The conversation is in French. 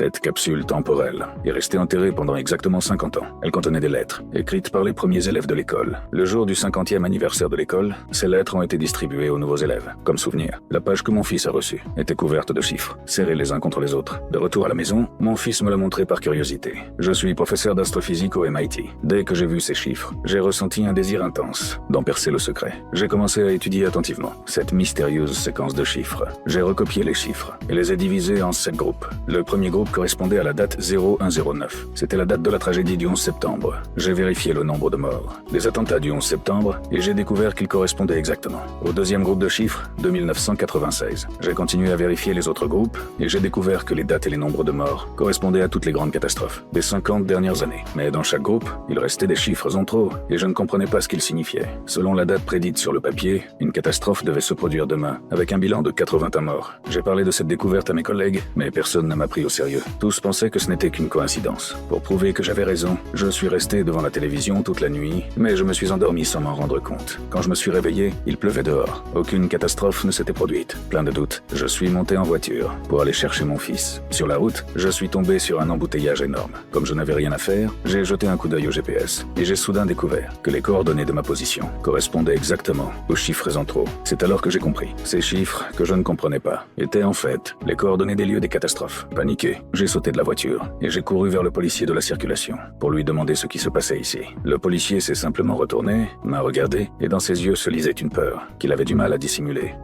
Cette capsule temporelle est restée enterrée pendant exactement 50 ans. Elle contenait des lettres, écrites par les premiers élèves de l'école. Le jour du 50e anniversaire de l'école, ces lettres ont été distribuées aux nouveaux élèves. Comme souvenir, la page que mon fils a reçue était couverte de chiffres, serrés les uns contre les autres. De retour à la maison, mon fils me l'a montré par curiosité. Je suis professeur d'astrophysique au MIT. Dès que j'ai vu ces chiffres, j'ai ressenti un désir intense d'en percer le secret. J'ai commencé à étudier attentivement cette mystérieuse séquence de chiffres. J'ai recopié les chiffres et les ai divisés en 7 groupes. Le premier groupe correspondait à la date 0109. C'était la date de la tragédie du 11 septembre. J'ai vérifié le nombre de morts des attentats du 11 septembre et j'ai découvert qu'il correspondait exactement au deuxième groupe de chiffres, 2996. J'ai continué à vérifier les autres groupes et j'ai découvert que les dates et les nombres de morts correspondaient à toutes les grandes catastrophes des 50 dernières années. Mais dans chaque groupe, il restait des chiffres en trop et je ne comprenais pas ce qu'ils signifiaient. Selon la date prédite sur le papier, une catastrophe devait se produire demain, avec un bilan de 81 morts. J'ai parlé de cette découverte à mes collègues, mais personne ne m'a pris au sérieux. Tous pensaient que ce n'était qu'une coïncidence. Pour prouver que j'avais raison, je suis resté devant la télévision toute la nuit, mais je me suis endormi sans m'en rendre compte. Quand je me suis réveillé, il pleuvait dehors. Aucune catastrophe ne s'était produite. Plein de doutes, je suis monté en voiture pour aller chercher mon fils. Sur la route, je suis tombé sur un embouteillage énorme. Comme je n'avais rien à faire, j'ai jeté un coup d'œil au GPS et j'ai soudain découvert que les coordonnées de ma position correspondaient exactement aux chiffres en trop. C'est alors que j'ai compris. Ces chiffres, que je ne comprenais pas, étaient en fait les coordonnées des lieux des catastrophes. Paniqué, j'ai sauté de la voiture et j'ai couru vers le policier de la circulation pour lui demander ce qui se passait ici. Le policier s'est simplement retourné, m'a regardé et dans ses yeux se lisait une peur qu'il avait du mal à dissimuler.